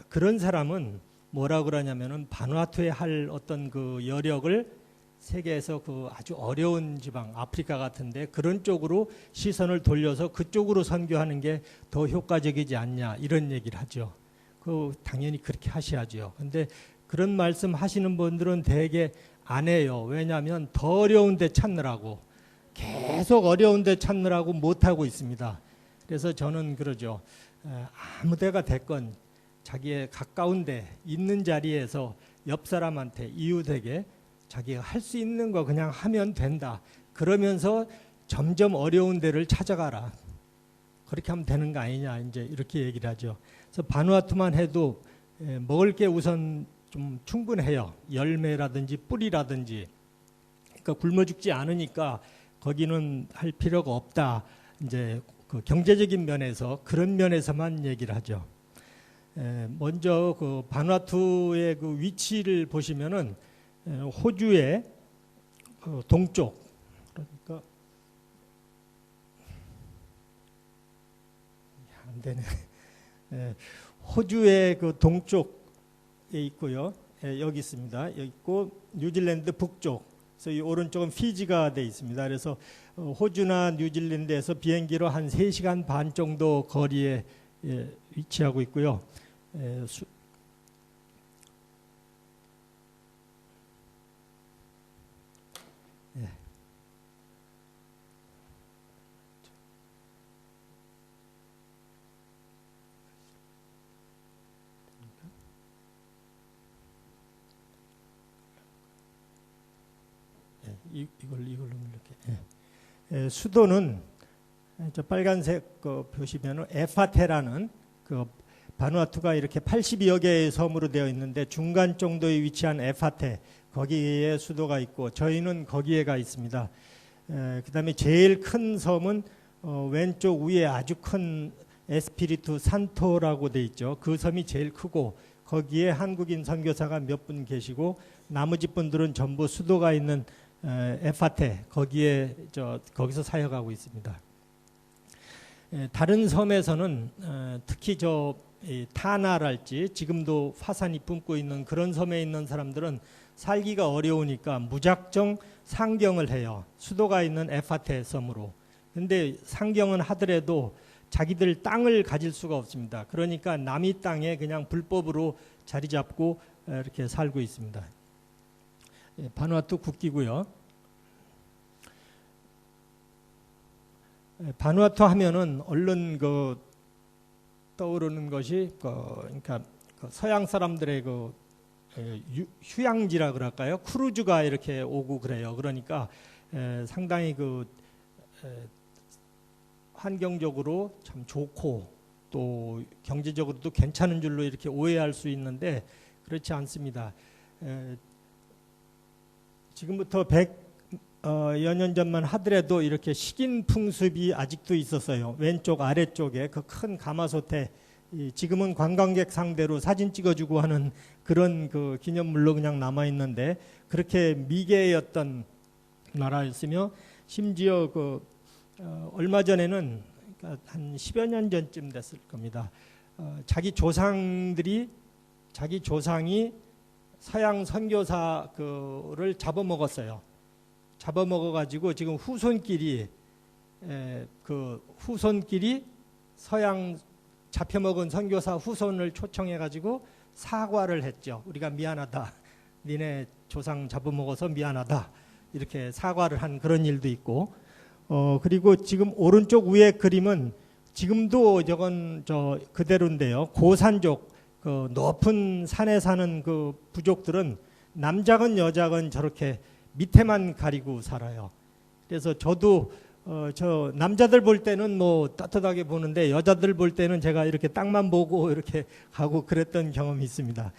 그런 사람은 뭐라 그러냐면은 바누아투에 할 어떤 그 여력을 세계에서 그 아주 어려운 지방 아프리카 같은데 그런 쪽으로 시선을 돌려서 그쪽으로 선교하는 게 더 효과적이지 않냐 이런 얘기를 하죠. 그 당연히 그렇게 하셔야죠. 근데 그런 말씀 하시는 분들은 대개 안 해요. 왜냐하면 더 어려운 데 찾느라고 계속 어려운 데 찾느라고 못 하고 있습니다. 그래서 저는 그러죠. 아무 데가 됐건 자기의 가까운 데 있는 자리에서 옆 사람한테 이웃에게 자기가 할 수 있는 거 그냥 하면 된다. 그러면서 점점 어려운 데를 찾아가라. 그렇게 하면 되는 거 아니냐 이제 이렇게 얘기를 하죠. 그래서 바누아투만 해도 먹을 게 우선 좀 충분해요. 열매라든지 뿌리라든지. 그러니까 굶어 죽지 않으니까 거기는 할 필요가 없다. 이제 그 경제적인 면에서 그런 면에서만 얘기를 하죠. 먼저 그 바누아투의 그 위치를 보시면은 호주의 그 동쪽, 그러니까 안 되네. 호주의 그 동쪽에 있고요. 여기 있습니다. 여기 있고 뉴질랜드 북쪽. 그래서 이 오른쪽은 피지가 돼 있습니다. 그래서 호주나 뉴질랜드에서 비행기로 한 3시간 반 정도 거리에 위치하고 있고요. 이걸로 이렇게. 수도는 저 빨간색 거 보시면은 에파테라는 그 바누아투가 이렇게 82여 개의 섬으로 되어 있는데 중간 정도에 위치한 에파테 거기에 수도가 있고 저희는 거기에 가 있습니다. 그다음에 제일 큰 섬은 왼쪽 위에 아주 큰 에스피리투 산토라고 돼 있죠. 그 섬이 제일 크고 거기에 한국인 선교사가 몇 분 계시고 나머지 분들은 전부 수도가 있는 에파테 거기서 사역하고 있습니다. 다른 섬에서는 특히 타나랄지 지금도 화산이 뿜고 있는 그런 섬에 있는 사람들은 살기가 어려우니까 무작정 상경을 해요. 수도가 있는 에파테 섬으로. 근데 상경은 하더라도 자기들 땅을 가질 수가 없습니다. 그러니까 남의 땅에 그냥 불법으로 자리 잡고 이렇게 살고 있습니다. 바누아투 국기고요. 바누아투 하면은 얼른 떠오르는 것이 그러니까 서양 사람들의 휴양지라 그럴까요? 크루즈가 이렇게 오고 그래요. 그러니까 상당히 환경적으로 참 좋고 또 경제적으로도 괜찮은 줄로 이렇게 오해할 수 있는데 그렇지 않습니다. 지금부터 100여 년 전만 하더라도 이렇게 식인 풍습이 아직도 있었어요. 왼쪽 아래쪽에 그 큰 가마솥에 지금은 관광객 상대로 사진 찍어주고 하는 그런 그 기념물로 그냥 남아 있는데 그렇게 미개였던 나라였으며 심지어 얼마 전에는 그러니까 한 10여 년 전쯤 됐을 겁니다. 자기 조상이 서양 선교사를 잡아먹었어요. 잡아먹어가지고 지금 후손끼리 서양 잡혀먹은 선교사 후손을 초청해가지고 사과를 했죠. 우리가 미안하다. 니네 조상 잡아먹어서 미안하다. 이렇게 사과를 한 그런 일도 있고 그리고 지금 오른쪽 위에 그림은 지금도 저건 그대로인데요. 고산족 높은 산에 사는 그 부족들은 남자건 여자건 저렇게 밑에만 가리고 살아요. 그래서 저도 남자들 볼 때는 뭐 따뜻하게 보는데 여자들 볼 때는 제가 이렇게 땅만 보고 이렇게 가고 그랬던 경험이 있습니다.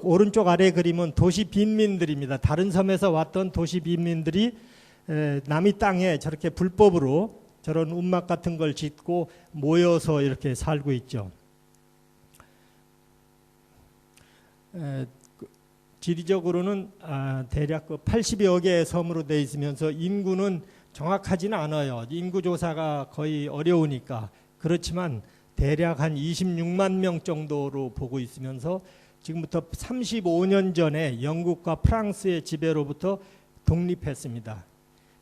오른쪽 아래 그림은 도시 빈민들입니다. 다른 섬에서 왔던 도시 빈민들이 남의 땅에 저렇게 불법으로 저런 움막 같은 걸 짓고 모여서 이렇게 살고 있죠. 지리적으로는 대략 80여 개의 섬으로 되어 있으면서 인구는 정확하지는 않아요. 인구 조사가 거의 어려우니까. 그렇지만 대략 한 26만 명 정도로 보고 있으면서 지금부터 35년 전에 영국과 프랑스의 지배로부터 독립했습니다.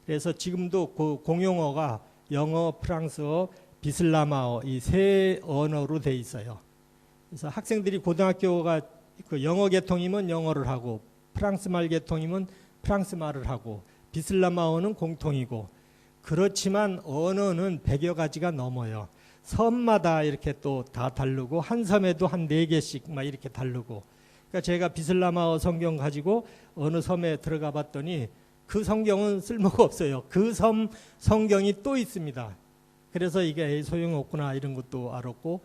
그래서 지금도 그 공용어가 영어, 프랑스어, 비슬라마어 이 세 언어로 돼 있어요. 그래서 학생들이 고등학교가 그 영어 계통이면 영어를 하고 프랑스 말 계통이면 프랑스 말을 하고 비슬라마어는 공통이고 그렇지만 언어는 100여 가지가 넘어요. 섬마다 이렇게 또 다 다르고 한 섬에도 한 4개씩 막 이렇게 다르고 그러니까 제가 비슬라마어 성경 가지고 어느 섬에 들어가 봤더니 그 성경은 쓸모가 없어요. 그 섬 성경이 또 있습니다. 그래서 이게 소용없구나 이런 것도 알았고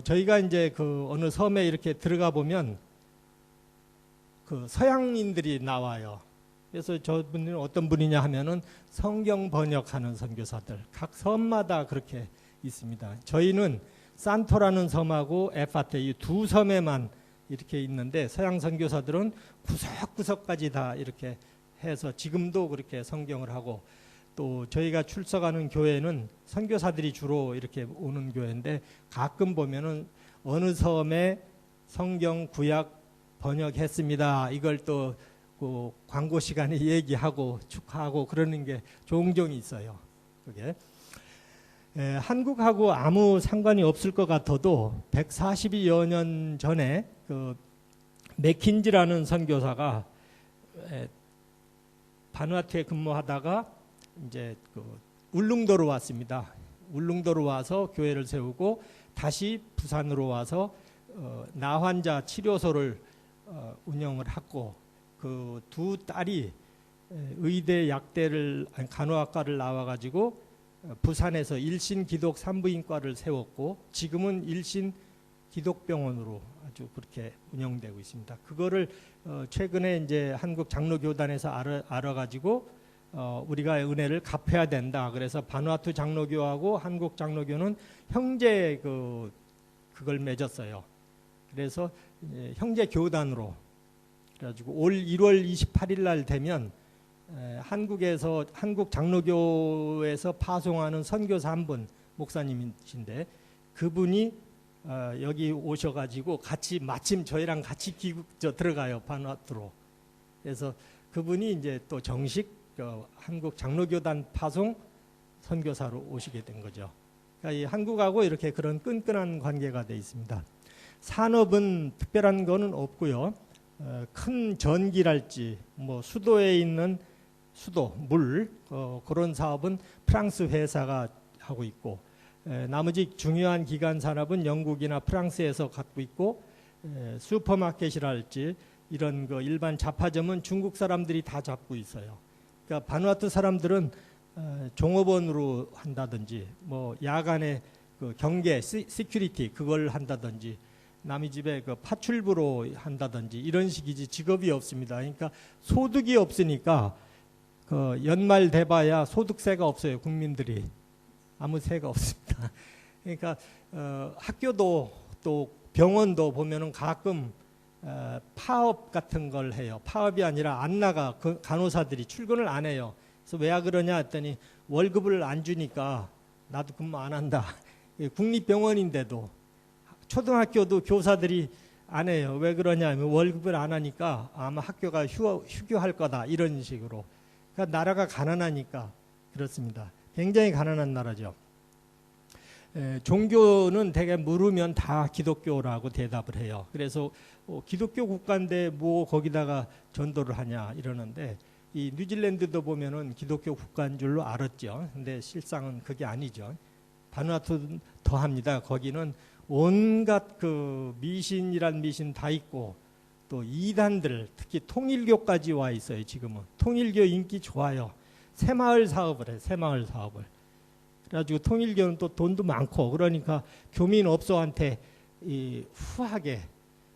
저희가 이제 그 어느 섬에 이렇게 들어가 보면 그 서양인들이 나와요. 그래서 저분은 어떤 분이냐 하면은 성경 번역하는 선교사들 각 섬마다 그렇게 있습니다. 저희는 산토라는 섬하고 에파테 이 두 섬에만 이렇게 있는데 서양 선교사들은 구석구석까지 다 이렇게 해서 지금도 그렇게 성경을 하고 또 저희가 출석하는 교회는 선교사들이 주로 이렇게 오는 교회인데 가끔 보면은 어느 섬에 성경 구약 번역했습니다. 이걸 또 그 광고 시간에 얘기하고 축하하고 그러는 게 종종 있어요. 그게 한국하고 아무 상관이 없을 것 같아도 142여 년 전에 그 맥킨지라는 선교사가 바누아투에 근무하다가 이제 그 울릉도로 왔습니다. 울릉도로 와서 교회를 세우고 다시 부산으로 와서 나환자 치료소를 운영을 하고 그 두 딸이 의대 약대를 간호학과를 나와가지고 부산에서 일신 기독 산부인과를 세웠고 지금은 일신 기독병원으로 아주 그렇게 운영되고 있습니다. 그거를 최근에 이제 한국 장로교단에서 알아가지고 우리가 은혜를 갚아야 된다. 그래서 바누아투 장로교하고 한국 장로교는 형제 그걸 맺었어요. 그래서 형제 교단으로 그래가지고 올 1월 28일 날 되면 한국에서 한국 장로교에서 파송하는 선교사 한 분 목사님이신데 그분이 여기 오셔가지고 같이 마침 저희랑 같이 들어가요 바누아투로. 그래서 그분이 이제 또 정식 한국 장로교단 파송 선교사로 오시게 된 거죠. 그러니까 이 한국하고 이렇게 그런 끈끈한 관계가 돼 있습니다. 산업은 특별한 거는 없고요. 큰 전기랄지 뭐 수도에 있는 수도, 물 그런 사업은 프랑스 회사가 하고 있고 나머지 중요한 기관 산업은 영국이나 프랑스에서 갖고 있고 슈퍼마켓이랄지 이런 거 일반 잡화점은 중국 사람들이 다 잡고 있어요. 그러니까 바누아투 사람들은 종업원으로 한다든지 뭐 야간에 그 경계 시큐리티 그걸 한다든지 남의 집에 그 파출부로 한다든지 이런 식이지 직업이 없습니다. 그러니까 소득이 없으니까 그 연말 돼봐야 소득세가 없어요. 국민들이 아무 세가 없습니다. 그러니까 학교도 또 병원도 보면은 가끔 파업 같은 걸 해요. 파업이 아니라 안 나가 간호사들이 출근을 안 해요. 그래서 왜 그러냐 했더니 월급을 안 주니까 나도 근무 안 한다. 국립병원인데도 초등학교도 교사들이 안 해요. 왜 그러냐 하면 월급을 안 하니까 아마 학교가 휴교할 거다 이런 식으로. 그러니까 나라가 가난하니까 그렇습니다. 굉장히 가난한 나라죠. 종교는 대개 물으면 다 기독교라고 대답을 해요. 그래서 기독교 국가인데 뭐 거기다가 전도를 하냐 이러는데 이 뉴질랜드도 보면은 기독교 국가인 줄로 알았죠. 근데 실상은 그게 아니죠. 바누아투 더합니다. 거기는 온갖 그 미신이란 미신 다 있고 또 이단들 특히 통일교까지 와 있어요. 지금은 통일교 인기 좋아요. 새마을 사업을 해요. 새마을 사업을. 그래가지고 통일교는 또 돈도 많고 그러니까 교민 업소한테 후하게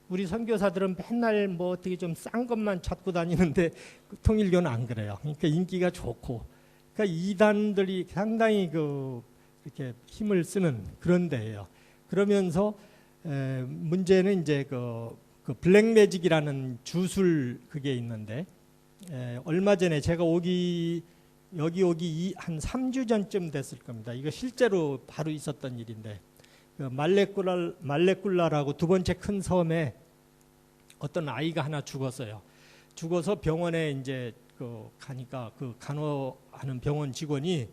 우리 선교사들은 맨날 뭐 어떻게 좀 싼 것만 찾고 다니는데 통일교는 안 그래요. 그러니까 인기가 좋고 그러니까 이단들이 상당히 이렇게 힘을 쓰는 그런 데예요. 그러면서 문제는 이제 그 블랙매직이라는 주술 그게 있는데 얼마 전에 제가 여기 오기 한 3주 전쯤 됐을 겁니다. 이거 실제로 바로 있었던 일인데 그 말레꿀라라고 두 번째 큰 섬에 어떤 아이가 하나 죽었어요. 죽어서 병원에 이제 가니까 그 간호하는 병원 직원이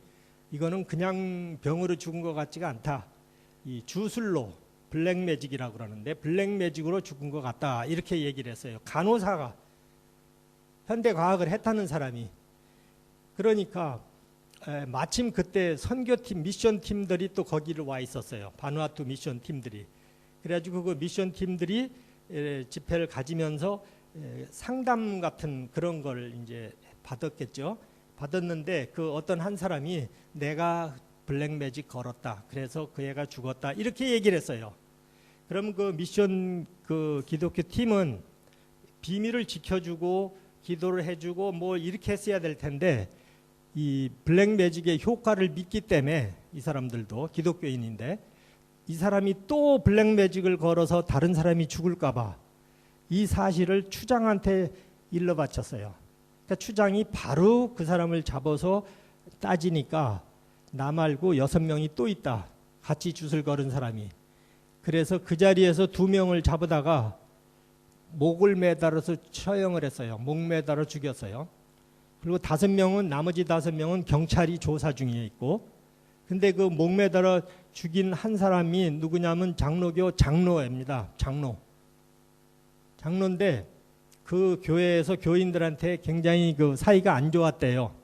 이거는 그냥 병으로 죽은 것 같지가 않다. 이 주술로 블랙매직이라고 그러는데 블랙매직으로 죽은 것 같다. 이렇게 얘기를 했어요. 간호사가 현대 과학을 했다는 사람이. 그러니까 마침 그때 선교팀 미션 팀들이 또 거기를 와 있었어요. 바누아투 미션 팀들이. 그래가지고 그 미션 팀들이 집회를 가지면서 상담 같은 그런 걸 이제 받았겠죠. 받았는데 그 어떤 한 사람이 내가 블랙매직 걸었다. 그래서 그 애가 죽었다. 이렇게 얘기를 했어요. 그럼 그 미션 그 기독교 팀은 비밀을 지켜주고 기도를 해주고 뭐 이렇게 했어야 될 텐데 이 블랙매직의 효과를 믿기 때문에 이 사람들도 기독교인인데 이 사람이 또 블랙매직을 걸어서 다른 사람이 죽을까 봐 이 사실을 추장한테 일러 바쳤어요. 그러니까 추장이 바로 그 사람을 잡아서 따지니까 나 말고 6명이 또 있다. 같이 쭌을 걸은 사람이. 그래서 그 자리에서 2명을 잡아다가 목을 매달아서 처형을 했어요. 목 매달아 죽였어요. 그리고 나머지 5명은 경찰이 조사 중에 있고, 근데 그 목 매달아 죽인 한 사람이 누구냐면 장로교 장로입니다. 장로인데 그 교회에서 교인들한테 굉장히 그 사이가 안 좋았대요.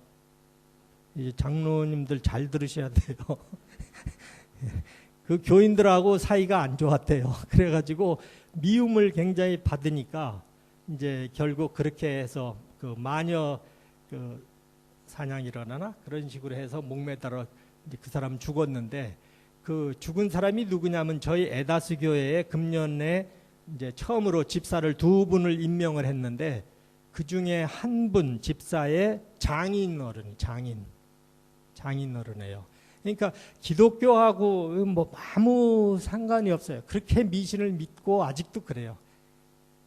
이제 장로님들 잘 들으셔야 돼요. 그 교인들하고 사이가 안 좋았대요. 그래가지고 미움을 굉장히 받으니까 이제 결국 그렇게 해서 그 마녀 그 사냥이라나 그런 식으로 해서 목매달아 이제 그 사람 죽었는데 그 죽은 사람이 누구냐면 저희 에다스 교회에 금년에 이제 처음으로 집사를 2분을 임명을 했는데 그 중에 한 분 집사의 장인 어른이에요. 그러니까 기독교하고 뭐 아무 상관이 없어요. 그렇게 미신을 믿고 아직도 그래요.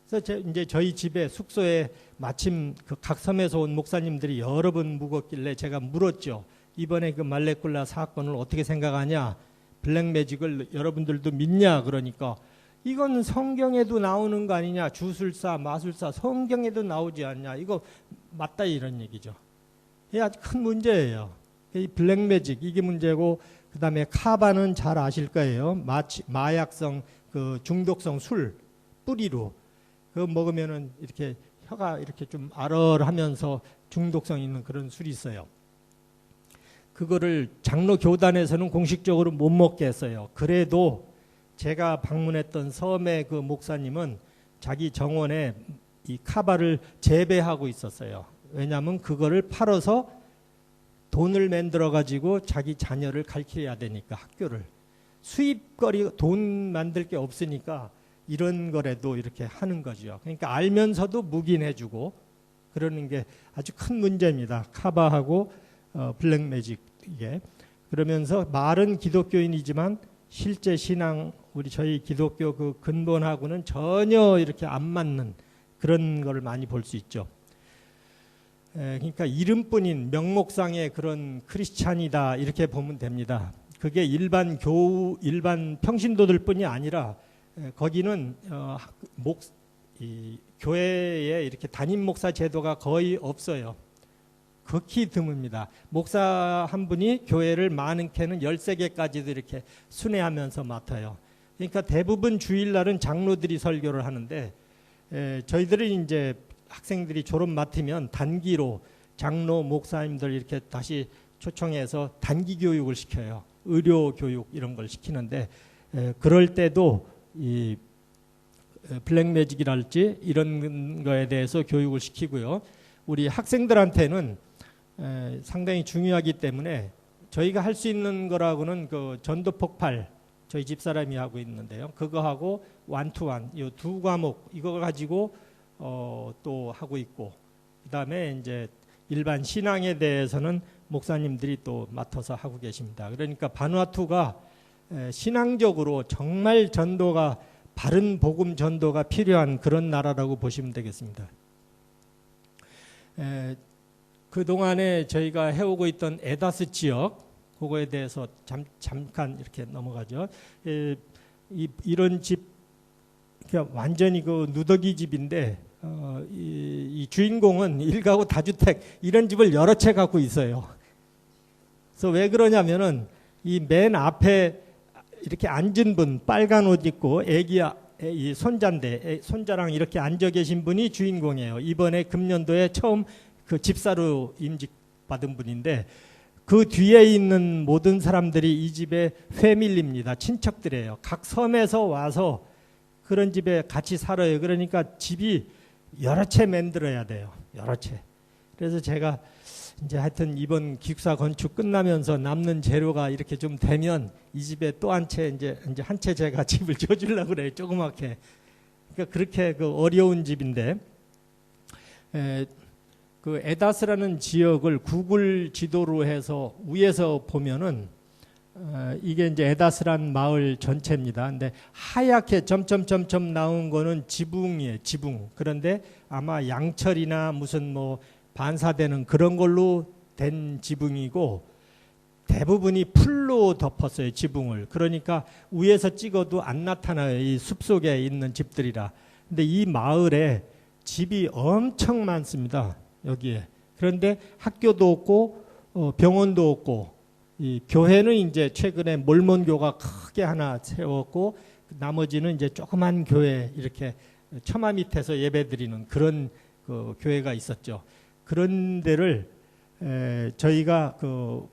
그래서 이제 저희 집에 숙소에 마침 그 각 섬에서 온 목사님들이 여러 번 묵었길래 제가 물었죠. 이번에 그 말레꿀라 사건을 어떻게 생각하냐? 블랙매직을 여러분들도 믿냐? 그러니까 이건 성경에도 나오는 거 아니냐? 주술사, 마술사 성경에도 나오지 않냐? 이거 맞다 이런 얘기죠. 이게 아주 큰 문제예요. 이 블랙매직 이게 문제고 그다음에 카바는 잘 아실 거예요. 마약성 그 중독성 술 뿌리로 그 먹으면은 이렇게 혀가 이렇게 좀 알얼하면서 중독성 있는 그런 술이 있어요. 그거를 장로 교단에서는 공식적으로 못 먹게 했어요. 그래도 제가 방문했던 섬의 그 목사님은 자기 정원에 이 카바를 재배하고 있었어요. 왜냐하면 그거를 팔아서 돈을 만들어 가지고 자기 자녀를 가르쳐야 되니까 학교를 수입거리 돈 만들 게 없으니까 이런 거라도 이렇게 하는 거죠. 그러니까 알면서도 묵인해주고 그러는 게 아주 큰 문제입니다. 카바하고 블랙매직 이게 그러면서 말은 기독교인이지만 실제 신앙 저희 기독교 그 근본하고는 전혀 이렇게 안 맞는 그런 걸 많이 볼 수 있죠. 그러니까 이름뿐인 명목상의 그런 크리스찬이다 이렇게 보면 됩니다. 그게 일반 평신도들뿐이 아니라 거기는 교회에 이렇게 담임 목사 제도가 거의 없어요. 극히 드뭅니다. 목사 한 분이 교회를 많게는 13개까지도 이렇게 순회하면서 맡아요. 그러니까 대부분 주일날은 장로들이 설교를 하는데 저희들은 이제 학생들이 졸업 맡으면 단기로 장로 목사님들 이렇게 다시 초청해서 단기 교육을 시켜요. 의료 교육 이런 걸 시키는데 그럴 때도 이 블랙매직이랄지 이런 거에 대해서 교육을 시키고요. 우리 학생들한테는 상당히 중요하기 때문에 저희가 할 수 있는 거라고는 그 전도 폭발 저희 집사람이 하고 있는데요. 그거하고 완투완 이 2과목 이거 가지고 또 하고 있고 그다음에 이제 일반 신앙에 대해서는 목사님들이 또 맡아서 하고 계십니다. 그러니까 바누아투가 신앙적으로 정말 전도가 바른 복음 전도가 필요한 그런 나라라고 보시면 되겠습니다. 그동안에 저희가 해오고 있던 에다스 지역 그거에 대해서 잠깐 이렇게 넘어가죠. 이런 집, 그러니까 완전히 그 누더기 집인데 이 주인공은 일가구 다주택 이런 집을 여러 채 갖고 있어요. 그래서 왜 그러냐면은 이 맨 앞에 이렇게 앉은 분, 빨간 옷 입고 이 손자인데 손자랑 이렇게 앉아 계신 분이 주인공이에요. 이번에 금년도에 처음 그 집사로 임직 받은 분인데, 그 뒤에 있는 모든 사람들이 이 집의 패밀리입니다. 친척들이에요. 각 섬에서 와서 그런 집에 같이 살아요. 그러니까 집이 여러 채 만들어야 돼요. 여러 채. 그래서 제가 이제 하여튼 이번 기숙사 건축 끝나면서 남는 재료가 이렇게 좀 되면 이 집에 또 한 채 이제 한 채 제가 집을 지어주려고 그래요. 조그맣게. 그러니까 그렇게 그 어려운 집인데, 그 에다스라는 지역을 구글 지도로 해서 위에서 보면은 이게 이제 에다스란 마을 전체입니다. 근데 하얗게 점점점점 나온 거는 지붕이에요. 지붕. 그런데 아마 양철이나 무슨 뭐 반사되는 그런 걸로 된 지붕이고, 대부분이 풀로 덮었어요. 지붕을. 그러니까 위에서 찍어도 안 나타나요. 이 숲속에 있는 집들이라. 근데 이 마을에 집이 엄청 많습니다. 여기에. 그런데 학교도 없고 병원도 없고, 이 교회는 이제 최근에 몰몬교가 크게 하나 세웠고, 나머지는 이제 조그만 교회 이렇게 처마 밑에서 예배드리는 그런 그 교회가 있었죠. 그런 데를 저희가 그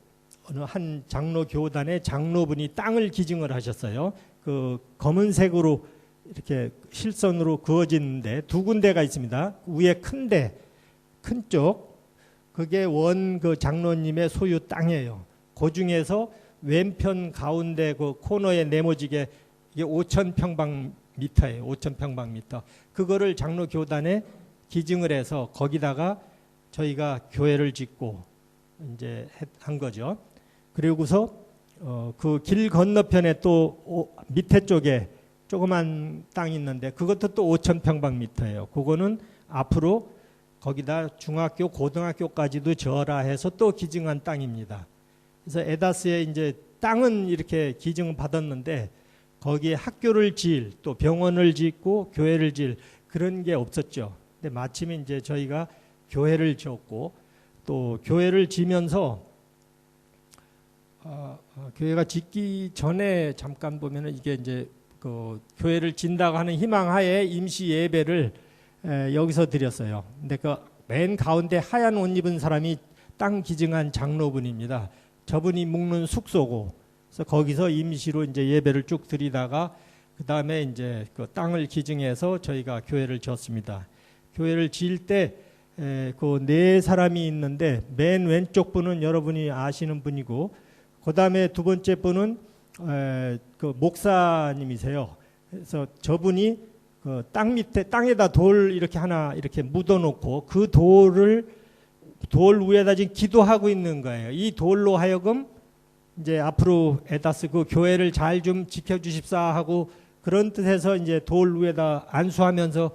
어느 한 장로 교단의 장로분이 땅을 기증을 하셨어요. 그 검은색으로 이렇게 실선으로 그어진데 두 군데가 있습니다. 위에 큰 쪽, 그게 원 그 장로님의 소유 땅이에요. 그 중에서 왼편 가운데 그 코너에 네모지게 이게 5,000평방미터예요. 5,000평방미터. 그거를 장로 교단에 기증을 해서 거기다가 저희가 교회를 짓고 이제 한 거죠. 그리고서 그 길 건너편에 또 밑에 쪽에 조그만 땅이 있는데 그것도 또 5,000평방미터예요. 그거는 앞으로 거기다 중학교, 고등학교까지도 지어라 해서 또 기증한 땅입니다. 그래서 에다스에 이제 땅은 이렇게 기증을 받았는데 거기에 학교를 지을, 또 병원을 짓고 교회를 지을 그런 게 없었죠. 근데 마침 이제 저희가 교회를 지었고, 또 교회를 지면서 교회가 짓기 전에 잠깐 보면은 이게 이제 그 교회를 진다고 하는 희망하에 임시 예배를 여기서 드렸어요. 근데 그 맨 가운데 하얀 옷 입은 사람이 땅 기증한 장로분입니다. 저분이 묵는 숙소고, 그래서 거기서 임시로 이제 예배를 쭉 드리다가 그 다음에 이제 그 땅을 기증해서 저희가 교회를 지었습니다. 교회를 지을 때 그 네 사람이 있는데 맨 왼쪽 분은 여러분이 아시는 분이고, 그 다음에 두 번째 분은 그 목사님이세요. 그래서 저분이 그 땅 밑에 땅에다 돌 이렇게 하나 이렇게 묻어놓고 그 돌 위에다 지금 기도하고 있는 거예요. 이 돌로 하여금 이제 앞으로 에다스 그 교회를 잘 좀 지켜주십사 하고 그런 뜻에서 이제 돌 위에다 안수하면서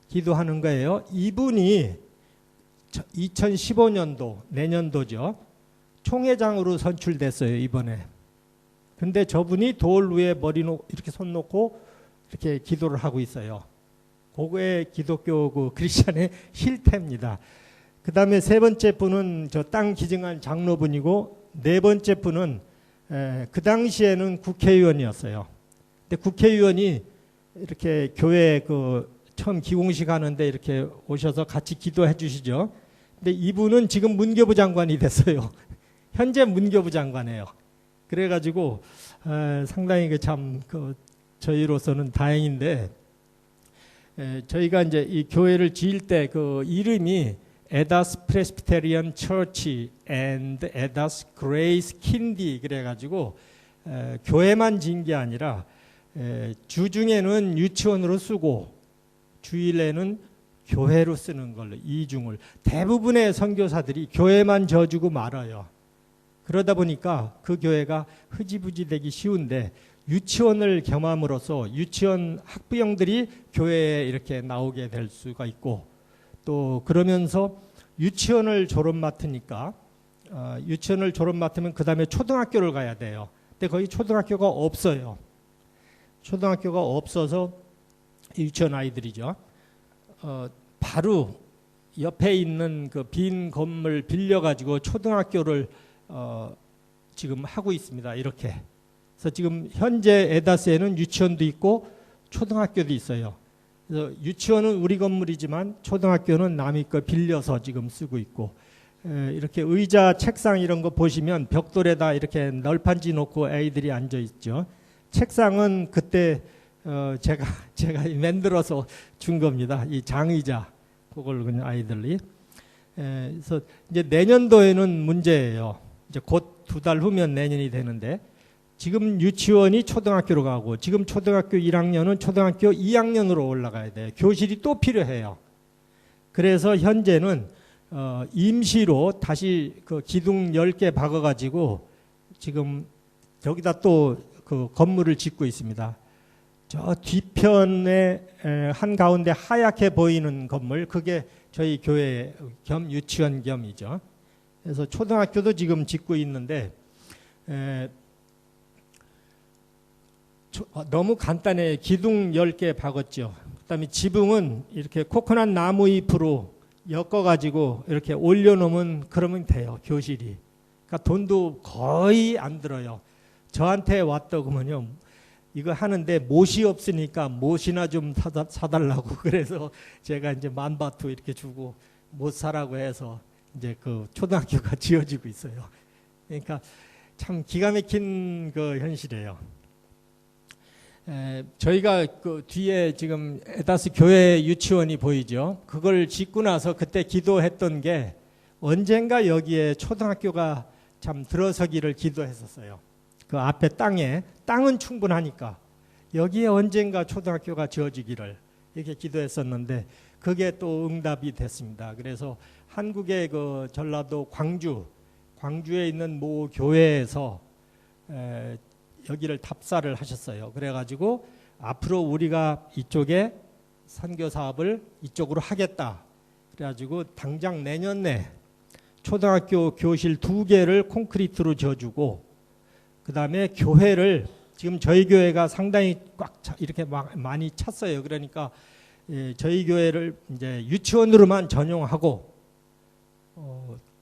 기도하는 거예요. 이분이 2015년도 내년도죠. 총회장으로 선출됐어요, 이번에. 근데 저분이 돌 위에 머리 이렇게 손 놓고 이렇게 기도를 하고 있어요. 그거의 기독교 그 크리스천의 실태입니다. 그 다음에 세 번째 분은 저 땅 기증한 장로분이고, 네 번째 분은 그 당시에는 국회의원이었어요. 근데 국회의원이 이렇게 교회 그 처음 기공식 하는데 이렇게 오셔서 같이 기도해 주시죠. 근데 이분은 지금 문교부 장관이 됐어요. 현재 문교부 장관이에요. 그래가지고 상당히 그 저희로서는 다행인데, 저희가 이제 이 교회를 지을 때 그 이름이 에다스 프레스비테리안 처치 앤드 에다스 그레이스 킨디 그래가지고 교회만 지은 게 아니라 주중에는 유치원으로 쓰고 주일에는 교회로 쓰는 걸로 이중을 대부분의 선교사들이 교회만 져주고 말아요. 그러다 보니까 그 교회가 흐지부지 되기 쉬운데, 유치원을 겸함으로써 유치원 학부형들이 교회에 이렇게 나오게 될 수가 있고, 또 그러면서 유치원을 졸업 맡으니까 유치원을 졸업 맡으면 그 다음에 초등학교를 가야 돼요. 근데 거기 초등학교가 없어요. 초등학교가 없어서 유치원 아이들이죠. 바로 옆에 있는 그 빈 건물 빌려가지고 초등학교를 지금 하고 있습니다. 이렇게. 그래서 지금 현재 에다스에는 유치원도 있고 초등학교도 있어요. 그래서 유치원은 우리 건물이지만 초등학교는 남의 거 빌려서 지금 쓰고 있고, 이렇게 의자, 책상 이런 거 보시면 벽돌에다 이렇게 널판지 놓고 아이들이 앉아 있죠. 책상은 그때 제가 만들어서 준 겁니다. 이 장의자, 그걸 그냥 아이들이. 그래서 이제 내년도에는 문제예요. 이제 곧 2달 후면 내년이 되는데, 지금 유치원이 초등학교로 가고 지금 초등학교 1학년은 초등학교 2학년으로 올라가야 돼요. 교실이 또 필요해요. 그래서 현재는 임시로 다시 그 기둥 10개 박아가지고 지금 여기다 또 그 건물을 짓고 있습니다. 저 뒤편에 한가운데 하얗게 보이는 건물, 그게 저희 교회 겸 유치원 겸이죠. 그래서 초등학교도 지금 짓고 있는데, 너무 간단해요. 기둥 10개 박았죠. 그다음에 지붕은 이렇게 코코넛 나무 잎으로 엮어가지고 이렇게 올려놓으면 그러면 돼요. 교실이. 그러니까 돈도 거의 안 들어요. 저한테 왔다 그러면요, 이거 하는데 못이 없으니까 못이나 좀 사달라고 그래서 제가 이제 만바트 이렇게 주고 못 사라고 해서 이제 그 초등학교가 지어지고 있어요. 그러니까 참 기가 막힌 그 현실이에요. 저희가 그 뒤에 지금 에다스 교회 유치원이 보이죠. 그걸 짓고 나서 그때 기도했던 게 언젠가 여기에 초등학교가 참 들어서기를 기도했었어요. 그 앞에 땅은 충분하니까 여기에 언젠가 초등학교가 지어지기를 이렇게 기도했었는데, 그게 또 응답이 됐습니다. 그래서 한국의 그 전라도 광주에 있는 모 교회에서 여기를 답사를 하셨어요. 그래가지고 앞으로 우리가 이쪽에 선교 사업을 이쪽으로 하겠다. 그래가지고 당장 내년에 초등학교 교실 2개를 콘크리트로 지어주고, 그 다음에 교회를 지금 저희 교회가 상당히 꽉 이렇게 많이 찼어요. 그러니까 저희 교회를 이제 유치원으로만 전용하고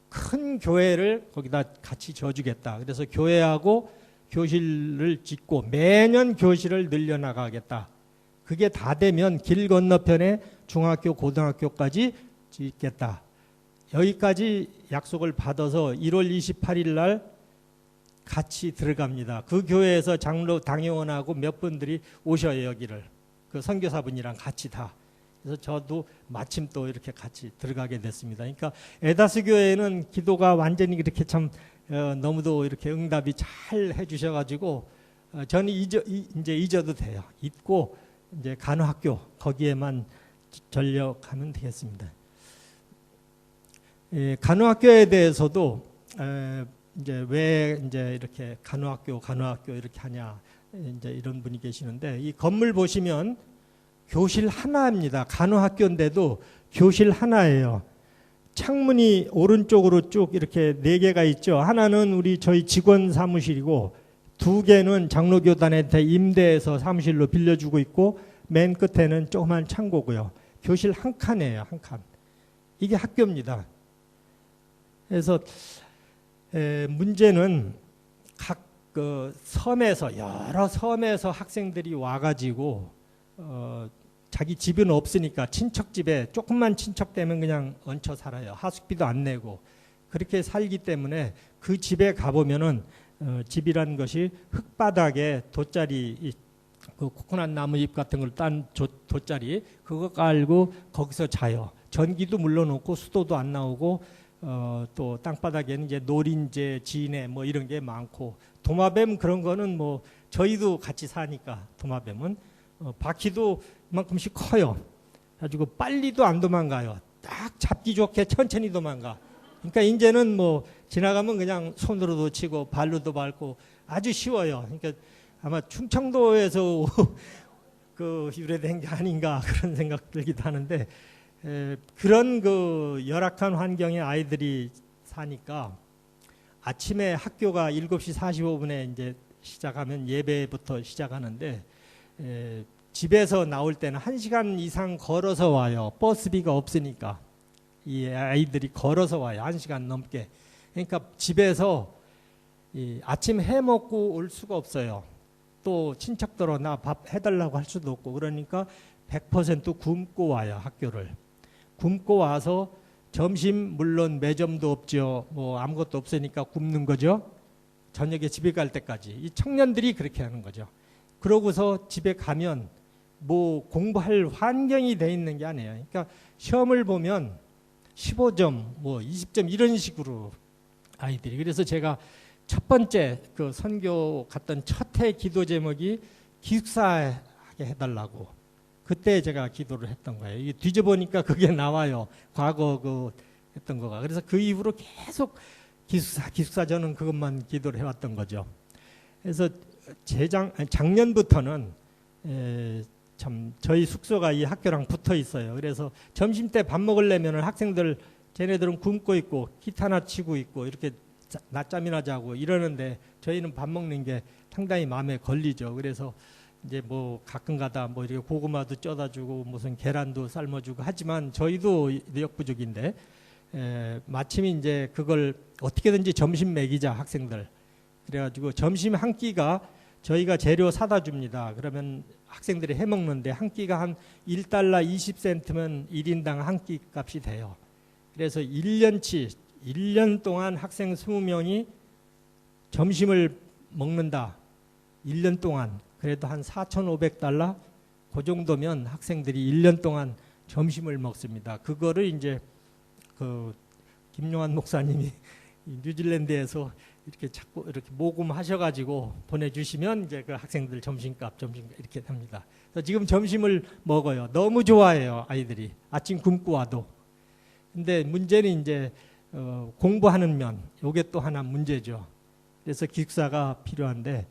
큰 교회를 거기다 같이 지어주겠다. 그래서 교회하고 교실을 짓고 매년 교실을 늘려나가겠다. 그게 다 되면 길 건너편에 중학교, 고등학교까지 짓겠다. 여기까지 약속을 받아서 1월 28일 날 같이 들어갑니다. 그 교회에서 장로 당회원하고 몇 분들이 오셔요. 여기를. 그 선교사분이랑 같이 다. 그래서 저도 마침 또 이렇게 같이 들어가게 됐습니다. 그러니까 에다스 교회는 기도가 완전히 이렇게 참 너무도 이렇게 응답이 잘 해주셔가지고 저는 이제 잊어도 돼요. 잊고 이제 간호학교 거기에만 전력하면 되겠습니다. 간호학교에 대해서도 이제 왜 이제 이렇게 간호학교 이렇게 하냐, 이제 이런 분이 계시는데, 이 건물 보시면 교실 하나입니다. 간호학교인데도 교실 하나예요. 창문이 오른쪽으로 쭉 이렇게 4개가 있죠. 하나는 저희 직원 사무실이고, 2개는 장로교단한테 임대해서 사무실로 빌려주고 있고, 맨 끝에는 조그만 창고고요. 교실 한 칸이에요. 한 칸. 이게 학교입니다. 그래서 문제는 각 그 섬에서, 여러 섬에서 학생들이 와가지고 자기 집은 없으니까 친척 집에, 조금만 친척 되면 그냥 얹혀 살아요. 하숙비도 안 내고 그렇게 살기 때문에 그 집에 가보면은 집이란 것이 흙바닥에 돗자리, 그 코코넛 나무잎 같은 걸 딴 돗자리 그거 깔고 거기서 자요. 전기도 물론 없고 수도도 안 나오고 또 땅바닥에는 이제 노린재, 진해 뭐 이런 게 많고, 도마뱀 그런 거는 뭐 저희도 같이 사니까 도마뱀은 바퀴도 이만큼씩 커요. 가지고 빨리도 안 도망가요. 딱 잡기 좋게 천천히 도망가. 그러니까 이제는 뭐 지나가면 그냥 손으로도 치고 발로도 밟고 아주 쉬워요. 그러니까 아마 충청도에서 그 유래된 게 아닌가 그런 생각 들기도 하는데, 그런 그 열악한 환경에 아이들이 사니까 아침에 학교가 7시 45분에 이제 시작하면 예배부터 시작하는데 집에서 나올 때는 1시간 이상 걸어서 와요. 버스비가 없으니까. 이 아이들이 걸어서 와요. 1시간 넘게. 그러니까 집에서 아침 해 먹고 올 수가 없어요. 또 친척들어 나 밥 해달라고 할 수도 없고, 그러니까 100% 굶고 와요. 학교를 굶고 와서 점심 물론 매점도 없죠. 뭐 아무것도 없으니까 굶는 거죠. 저녁에 집에 갈 때까지 이 청년들이 그렇게 하는 거죠. 그러고서 집에 가면 뭐 공부할 환경이 돼 있는 게 아니에요. 그러니까 시험을 보면 15점, 뭐 20점 이런 식으로 아이들이. 그래서 제가 첫 번째 그 선교 갔던 첫 해 기도 제목이 기숙사하게 해달라고. 그때 제가 기도를 했던 거예요. 이게 뒤져보니까 그게 나와요. 과거 그 했던 거가. 그래서 그 이후로 계속 기숙사 저는 그것만 기도를 해왔던 거죠. 그래서 작년부터는 참 저희 숙소가 이 학교랑 붙어 있어요. 그래서 점심 때 밥 먹으려면 학생들 쟤네들은 굶고 있고 기타나 치고 있고 이렇게 낮잠이나 자고 이러는데 저희는 밥 먹는 게 상당히 마음에 걸리죠. 그래서 이제 뭐 가끔가다 뭐 이렇게 고구마도 쪄다 주고 무슨 계란도 삶아주고 하지만 저희도 역부족인데 마침 이제 그걸 어떻게든지 점심 먹이자 학생들. 그래가지고 점심 한 끼가 저희가 재료 사다 줍니다. 그러면 학생들이 해 먹는데 한 끼가 한 1달러 20센트면 1인당 한 끼 값이 돼요. 그래서 1년 동안 학생 20명이 점심을 먹는다. 1년 동안 그래도 한 4,500달러 그 정도면 학생들이 1년 동안 점심을 먹습니다. 그거를 이제 그 김용환 목사님이 뉴질랜드에서 이렇게 자꾸 이렇게 모금하셔가지고 보내주시면 이제 그 학생들 점심값 이렇게 합니다. 그래서 지금 점심을 먹어요. 너무 좋아해요 아이들이. 아침 굶고 와도. 근데 문제는 이제 공부하는 면, 요게 또 하나 문제죠. 그래서 기숙사가 필요한데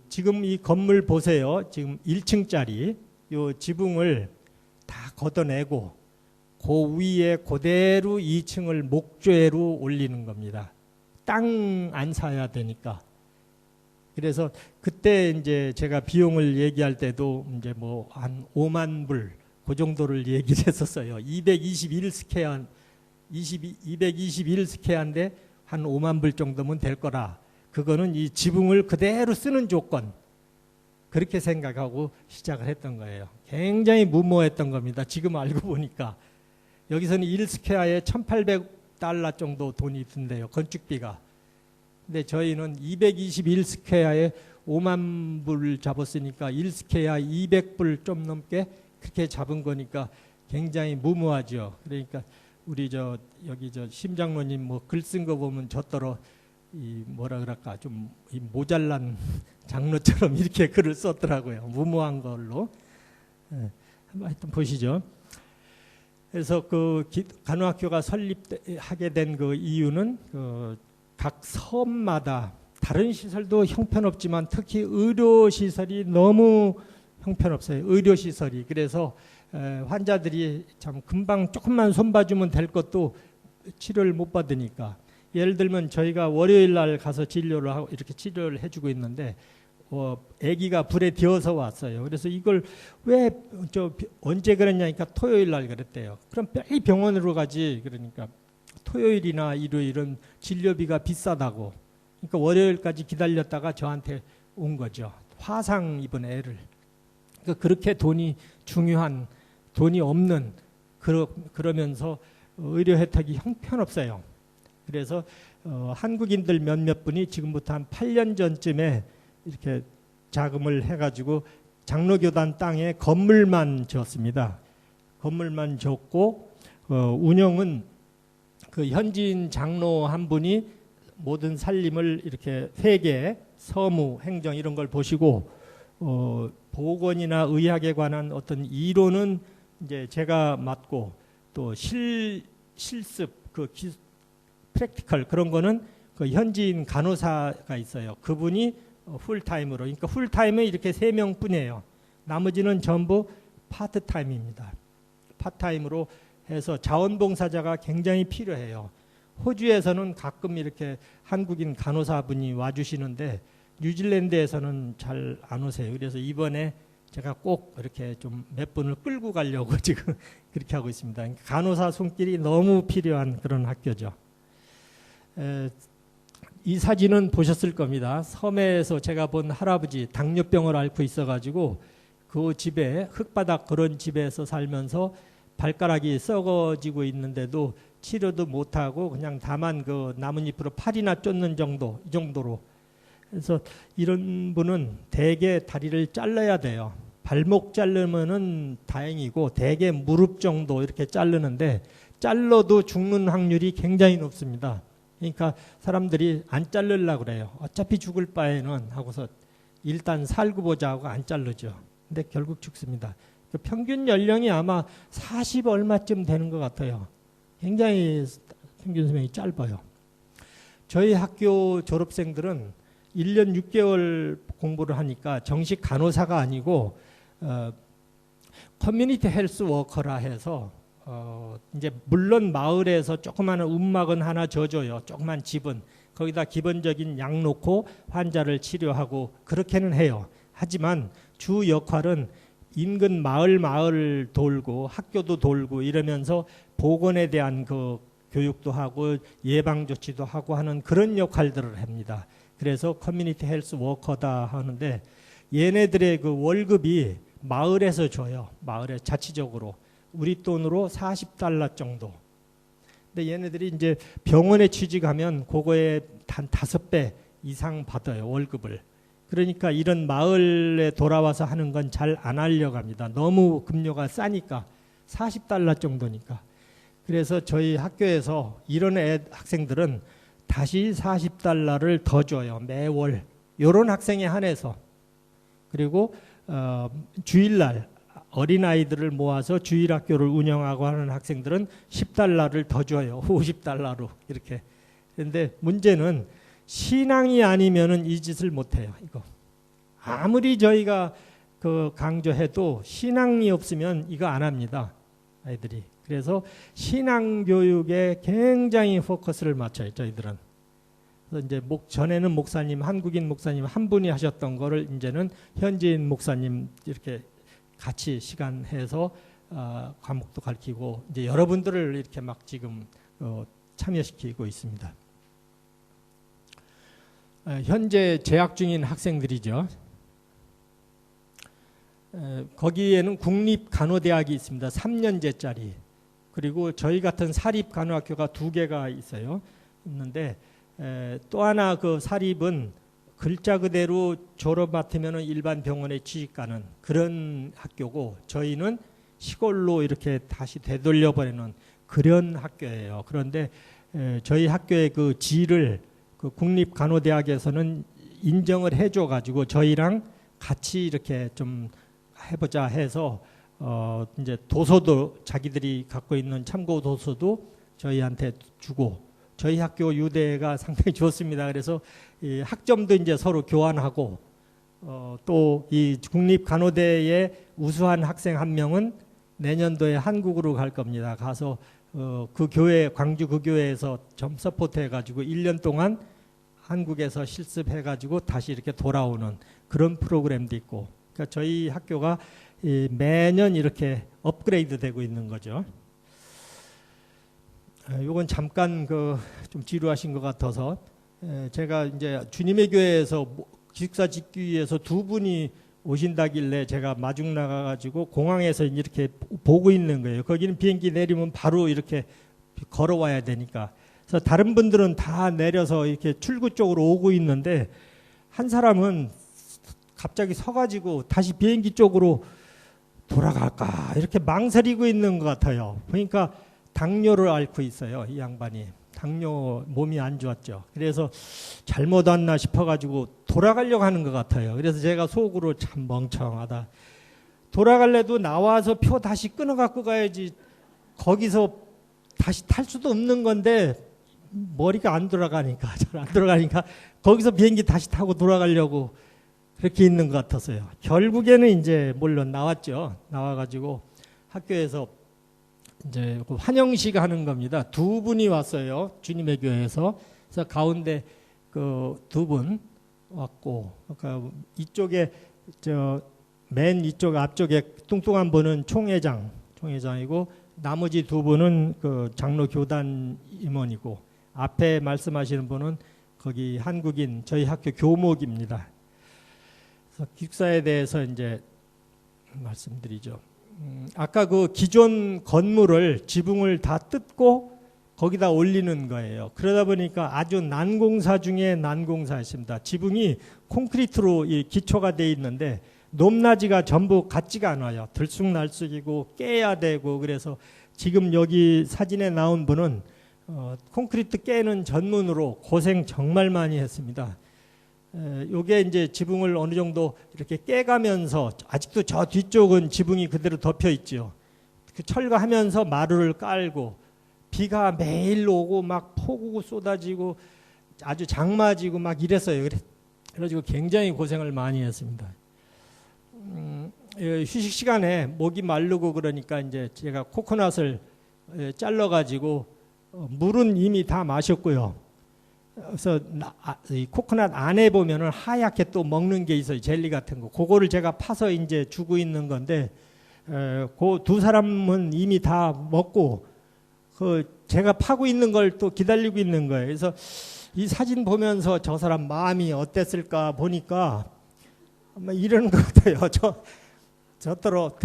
지금 이 건물 보세요. 지금 1층짜리 요 지붕을 다 걷어내고 그 위에 그대로 2층을 목조회로 올리는 겁니다. 땅 안 사야 되니까. 그래서 그때 이제 제가 비용을 얘기할 때도 이제 뭐 한 5만 불 그 정도를 얘기를 했었어요. 221스퀘어인데 한 5만 불 정도면 될 거라. 그거는 이 지붕을 그대로 쓰는 조건. 그렇게 생각하고 시작을 했던 거예요. 굉장히 무모했던 겁니다. 지금 알고 보니까. 여기서는 1스퀘어에 1,800달러 정도 돈이 든대요. 건축비가. 근데 저희는 221스퀘어에 5만 불 잡았으니까 1스퀘어 200불 좀 넘게 그렇게 잡은 거니까 굉장히 무모하죠. 그러니까 우리 여기 심장로님 뭐 글 쓴 거 보면 저더러 이 뭐라 그럴까 좀 이 모잘란 장로처럼 이렇게 글을 썼더라고요. 무모한 걸로. 한번 하여튼 보시죠. 그래서 그 간호학교가 설립하게 된 그 이유는 각 섬마다 다른 시설도 형편없지만 특히 의료시설이 너무 형편없어요. 의료시설이. 그래서 환자들이 참 금방 조금만 손봐주면 될 것도 치료를 못 받으니까. 예를 들면 저희가 월요일 날 가서 진료를 하고 이렇게 치료를 해주고 있는데 아기가 불에 되어서 왔어요. 그래서 이걸 왜 언제 그랬냐니까 토요일 날 그랬대요. 그럼 빨리 병원으로 가지. 그러니까 토요일이나 일요일은 진료비가 비싸다고. 그러니까 월요일까지 기다렸다가 저한테 온 거죠. 화상 입은 애를. 그러니까 그렇게 돈이 중요한, 돈이 없는 그러면서 의료 혜택이 형편없어요. 그래서 한국인들 몇몇 분이 지금부터 한 8년 전쯤에 이렇게 자금을 해가지고 장로교단 땅에 건물만 지었습니다. 건물만 지었고 운영은 그 현지인 장로 한 분이 모든 살림을 이렇게 회계, 서무, 행정 이런 걸 보시고 보건이나 의학에 관한 어떤 이론은 이제 제가 맡고 또 실습 프랙티컬 그런 거는 그 현지인 간호사가 있어요. 그분이 풀타임으로. 그러니까 풀타임은 이렇게 3명뿐이에요. 나머지는 전부 파트타임입니다. 파트타임으로 해서 자원봉사자가 굉장히 필요해요. 호주에서는 가끔 이렇게 한국인 간호사분이 와주시는데 뉴질랜드에서는 잘 안 오세요. 그래서 이번에 제가 꼭 이렇게 좀 몇 분을 끌고 가려고 지금 그렇게 하고 있습니다. 간호사 손길이 너무 필요한 그런 학교죠. 이 사진은 보셨을 겁니다. 섬에서 제가 본 할아버지 당뇨병을 앓고 있어가지고 그 집에 흙바닥 그런 집에서 살면서 발가락이 썩어지고 있는데도 치료도 못하고 그냥 다만 그 나뭇잎으로 팔이나 쫓는 정도, 이 정도로. 그래서 이런 분은 대개 다리를 잘라야 돼요. 발목 자르면은 다행이고 대개 무릎 정도 이렇게 자르는데 잘라도 죽는 확률이 굉장히 높습니다. 그러니까 사람들이 안 자르려고 그래요. 어차피 죽을 바에는 하고서 일단 살고 보자 하고 안 자르죠. 근데 결국 죽습니다. 그 평균 연령이 아마 40 얼마쯤 되는 것 같아요. 굉장히 평균 수명이 짧아요. 저희 학교 졸업생들은 1년 6개월 공부를 하니까 정식 간호사가 아니고 커뮤니티 헬스 워커라 해서 이제 물론 마을에서 조그마한 움막은 하나 져줘요. 조그만 집은 거기다 기본적인 약 놓고 환자를 치료하고 그렇게는 해요. 하지만 주 역할은 인근 마을 돌고 학교도 돌고 이러면서 보건에 대한 그 교육도 하고 예방 조치도 하고 하는 그런 역할들을 합니다. 그래서 커뮤니티 헬스 워커다 하는데 얘네들의 그 월급이 마을에서 줘요. 마을에 자치적으로 우리 돈으로 $40 정도. 근데 얘네들이 이제 병원에 취직하면 그거에 한 5배 이상 받아요. 월급을. 그러니까 이런 마을에 돌아와서 하는 건 잘 안 하려고 합니다. 너무 급료가 싸니까 $40 정도니까. 그래서 저희 학교에서 이런 학생들은 다시 $40를 더 줘요. 매월. 이런 학생에 한해서. 그리고 주일날 어린아이들을 모아서 주일학교를 운영하고 하는 학생들은 $10를 더 줘요. $50로 이렇게. 그런데 문제는 신앙이 아니면은 이 짓을 못해요. 이거 아무리 저희가 그 강조해도 신앙이 없으면 이거 안 합니다. 아이들이. 그래서 신앙 교육에 굉장히 포커스를 맞춰요. 저희들은. 그래서 이제 전에는 목사님, 한국인 목사님 한 분이 하셨던 거를 이제는 현지인 목사님 이렇게 같이 시간 해서 과목도 가르치고 이제 여러분들을 이렇게 막 지금 참여시키고 있습니다. 현재 재학 중인 학생들이죠. 거기에는 국립간호대학이 있습니다. 3년제짜리. 그리고 저희 같은 사립간호학교가 2개가 있어요. 있는데 또 하나 그 사립은 글자 그대로 졸업 맡으면 일반 병원에 취직가는 그런 학교고 저희는 시골로 이렇게 다시 되돌려버리는 그런 학교예요. 그런데 저희 학교의 그 질을 그 국립간호대학에서는 인정을 해줘가지고 저희랑 같이 이렇게 좀 해보자 해서 이제 도서도 자기들이 갖고 있는 참고 도서도 저희한테 주고 저희 학교 유대가 상당히 좋습니다. 그래서 이 학점도 이제 서로 교환하고 또 이 국립간호대의 우수한 학생 한 명은 내년도에 한국으로 갈 겁니다. 가서 그 교회 광주 그 교회에서 점 서포트 해가지고 1년 동안 한국에서 실습해가지고 다시 이렇게 돌아오는 그런 프로그램도 있고 그러니까 저희 학교가 매년 이렇게 업그레이드 되고 있는 거죠. 이건 잠깐 좀 지루하신 것 같아서 제가 이제 주님의 교회에서 기숙사 짓기 위해서 2분이 오신다길래 제가 마중 나가가지고 공항에서 이렇게 보고 있는 거예요. 거기는 비행기 내리면 바로 이렇게 걸어와야 되니까. 그래서 다른 분들은 다 내려서 이렇게 출구 쪽으로 오고 있는데 한 사람은 갑자기 서가지고 다시 비행기 쪽으로 돌아갈까 이렇게 망설이고 있는 것 같아요. 그러니까 당뇨를 앓고 있어요. 이 양반이. 당뇨 몸이 안 좋았죠. 그래서 잘못 왔나 싶어가지고 돌아가려고 하는 것 같아요. 그래서 제가 속으로 참 멍청하다. 돌아갈래도 나와서 표 다시 끊어갖고 가야지 거기서 다시 탈 수도 없는 건데 머리가 안 돌아가니까 잘 안 돌아가니까 거기서 비행기 다시 타고 돌아가려고 그렇게 있는 것 같았어요. 결국에는 이제 물론 나왔죠. 나와가지고 학교에서 이제 환영식 하는 겁니다. 두 분이 왔어요. 주님의 교회에서. 그래서 가운데 그 두 분 왔고, 그러니까 이쪽에 맨 이쪽 앞쪽에 뚱뚱한 분은 총회장이고 나머지 두 분은 그 장로 교단 임원이고 앞에 말씀하시는 분은 거기 한국인 저희 학교 교목입니다. 그래서 기숙사에 대해서 이제 말씀드리죠. 아까 그 기존 건물을 지붕을 다 뜯고 거기다 올리는 거예요. 그러다 보니까 아주 난공사 중에 난공사였습니다. 지붕이 콘크리트로 이 기초가 돼 있는데 높낮이가 전부 같지가 않아요. 들쑥날쑥이고 깨야 되고 그래서 지금 여기 사진에 나온 분은 콘크리트 깨는 전문으로 고생 정말 많이 했습니다. 요게 이제 지붕을 어느 정도 이렇게 깨가면서 아직도 저 뒤쪽은 지붕이 그대로 덮여 있죠. 그 철거하면서 마루를 깔고 비가 매일 오고 막 폭우고 쏟아지고 아주 장마지고 막 이랬어요. 그래가지고 굉장히 고생을 많이 했습니다. 휴식 시간에 목이 마르고 그러니까 이제 제가 코코넛을 잘라가지고 물은 이미 다 마셨고요. 그래서 이 코코넛 안에 보면은 하얗게 또 먹는 게 있어요. 젤리 같은 거. 그거를 제가 파서 이제 주고 있는 건데, 그 두 사람은 이미 다 먹고, 제가 파고 있는 걸 또 기다리고 있는 거예요. 그래서 이 사진 보면서 저 사람 마음이 어땠을까 보니까 아마 이러는 것 같아요. 저더러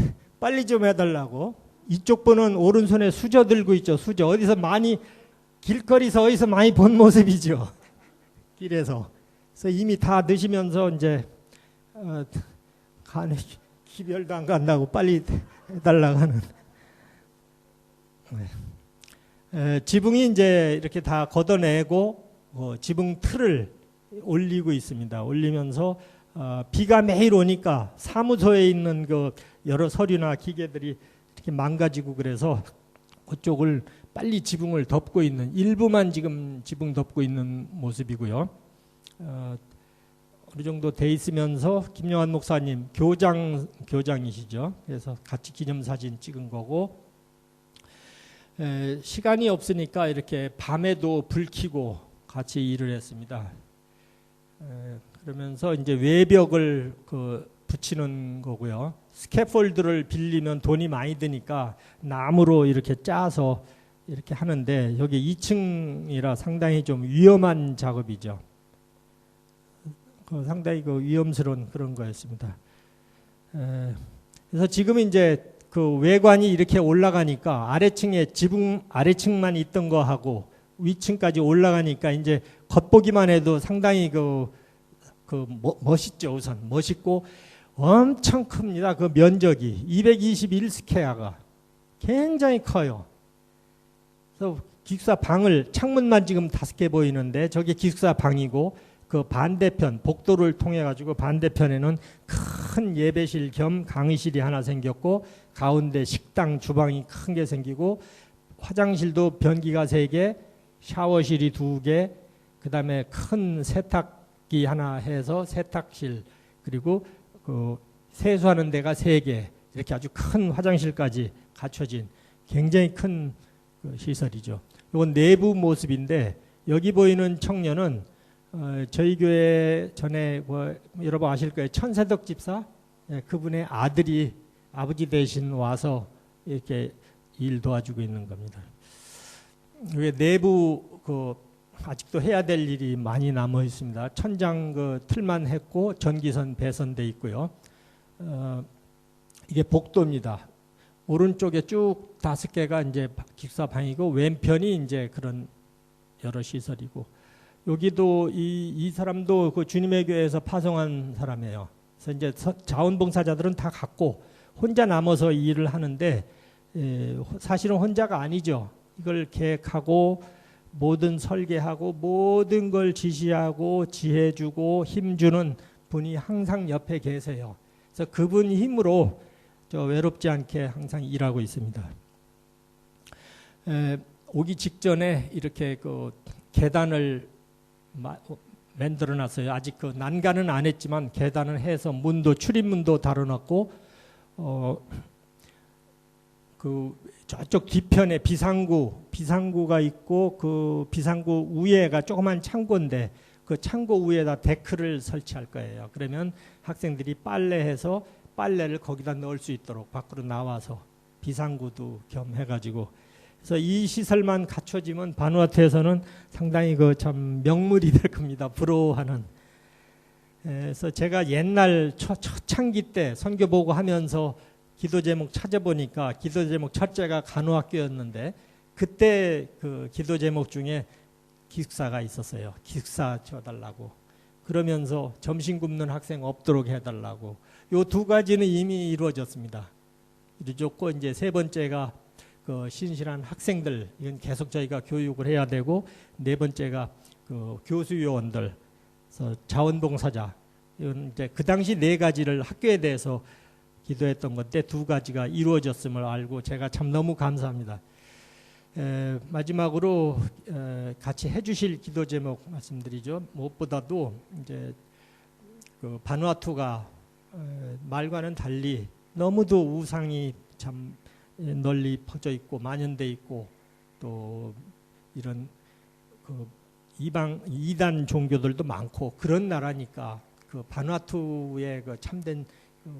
빨리 좀 해달라고. 이쪽 분은 오른손에 수저 들고 있죠. 수저. 어디서 많이 길거리에서 어디서 많이 본 모습이죠. 길에서. 그래서 이미 다 드시면서 이제 간에 기별도 안 간다고 빨리 해달라고 하는. 지붕이 이제 이렇게 다 걷어내고 지붕 틀을 올리고 있습니다. 올리면서 비가 매일 오니까 사무소에 있는 그 여러 서류나 기계들이 이렇게 망가지고 그래서 그쪽을 빨리 지붕을 덮고 있는 일부만 지금 지붕 덮고 있는 모습이고요. 어느 정도 돼 있으면서 김영환 목사님 교장이시죠. 그래서 같이 기념사진 찍은 거고 시간이 없으니까 이렇게 밤에도 불 켜고 같이 일을 했습니다. 그러면서 이제 외벽을 붙이는 거고요. 스캐폴드를 빌리면 돈이 많이 드니까 나무로 이렇게 짜서 이렇게 하는데 여기 2층이라 상당히 좀 위험한 작업이죠. 상당히 위험스러운 그런 거였습니다. 그래서 지금 이제 그 외관이 이렇게 올라가니까 아래층에 지붕 아래층만 있던 거하고 위층까지 올라가니까 이제 겉보기만 해도 상당히 멋있죠. 우선 멋있고 엄청 큽니다. 그 면적이 221스퀘어가 굉장히 커요. 그래서 기숙사 방을 창문만 지금 5개 보이는데 저게 기숙사 방이고 그 반대편 복도를 통해 가지고 반대편에는 큰 예배실 겸 강의실이 하나 생겼고 가운데 식당 주방이 큰 게 생기고 화장실도 변기가 3개, 샤워실이 2개, 그다음에 큰 세탁기 하나 해서 세탁실 그리고 그 세수하는 데가 3개 이렇게 아주 큰 화장실까지 갖춰진 굉장히 큰 시설이죠. 이건 내부 모습인데 여기 보이는 청년은 저희 교회 전에 여러분 아실 거예요. 천세덕 집사 그분의 아들이 아버지 대신 와서 이렇게 일 도와주고 있는 겁니다. 내부 아직도 해야 될 일이 많이 남아 있습니다. 천장 틀만 했고 전기선 배선돼 있고요. 이게 복도입니다. 오른쪽에 쭉 5개가 이제 기숙사 방이고 왼편이 이제 그런 여러 시설이고 여기도 이 사람도 그 주님의 교회에서 파송한 사람이에요. 그래서 이제 자원봉사자들은 다 갔고 혼자 남아서 이 일을 하는데 사실은 혼자가 아니죠. 이걸 계획하고 모든 설계하고 모든 걸 지시하고 지혜주고 힘주는 분이 항상 옆에 계세요. 그래서 그분 힘으로 외롭지 않게 항상 일하고 있습니다. 오기 직전에 이렇게 계단을 만들어 놨어요. 아직 난간은 안 했지만 계단을 해서 문도 출입문도 달아놨고 그 저쪽 뒤편에 비상구가 있고 그 비상구 위에가 조그만 창고인데 그 창고 위에다 데크를 설치할 거예요. 그러면 학생들이 빨래해서 빨래를 거기다 넣을 수 있도록 밖으로 나와서 비상구도 겸 해가지고 그래서 이 시설만 갖춰지면 바누아투에서는 상당히 그 참 명물이 될 겁니다. 부러워하는. 그래서 제가 옛날 초창기 때 선교 보고 하면서 기도 제목 찾아보니까 기도 제목 첫째가 간호학교였는데 그때 그 기도 제목 중에 기숙사가 있었어요. 기숙사 지어달라고. 그러면서 점심 굶는 학생 없도록 해달라고. 요 두 가지는 이미 이루어졌습니다. 이루어졌고 이제 세 번째가 그 신실한 학생들 이건 계속 저희가 교육을 해야 되고 네 번째가 그 교수 요원들, 그래서 자원봉사자 이건 이제 그 당시 네 가지를 학교에 대해서 기도했던 건데 두 가지가 이루어졌음을 알고 제가 참 너무 감사합니다. 마지막으로 같이 해주실 기도 제목 말씀드리죠. 무엇보다도 이제 그 바누아투가 말과는 달리 너무도 우상이 참 널리 퍼져 있고 만연돼 있고 또 이런 그 이단 종교들도 많고 그런 나라니까 그 바누아투의 그 참된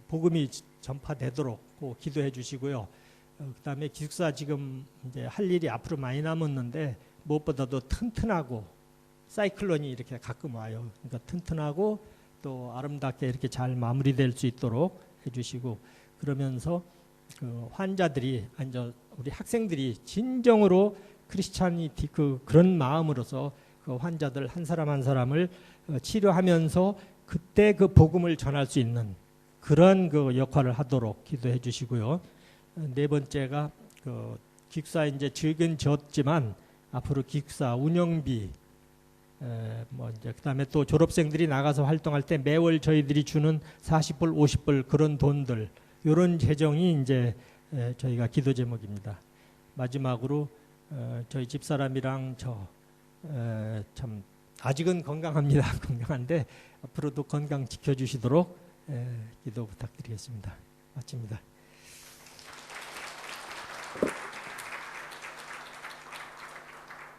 복음이 전파되도록 기도해 주시고요. 그다음에 기숙사 지금 이제 할 일이 앞으로 많이 남았는데 무엇보다도 튼튼하고 사이클론이 이렇게 가끔 와요. 그러니까 튼튼하고 또 아름답게 이렇게 잘 마무리될 수 있도록 해주시고 그러면서 그 환자들이 우리 학생들이 진정으로 크리스찬이티 그런 마음으로서 그 환자들 한 사람 한 사람을 치료하면서 그때 그 복음을 전할 수 있는 그런 그 역할을 하도록 기도해 주시고요. 네 번째가 그 기숙사 이제 지은 졌지만 앞으로 기숙사 운영비 뭐 이제 그다음에 또 졸업생들이 나가서 활동할 때 매월 저희들이 주는 40불, 50불 그런 돈들 이런 재정이 이제 저희가 기도 제목입니다. 마지막으로 저희 집사람이랑 저 참 아직은 건강합니다. 건강한데 앞으로도 건강 지켜주시도록 기도 부탁드리겠습니다. 마칩니다.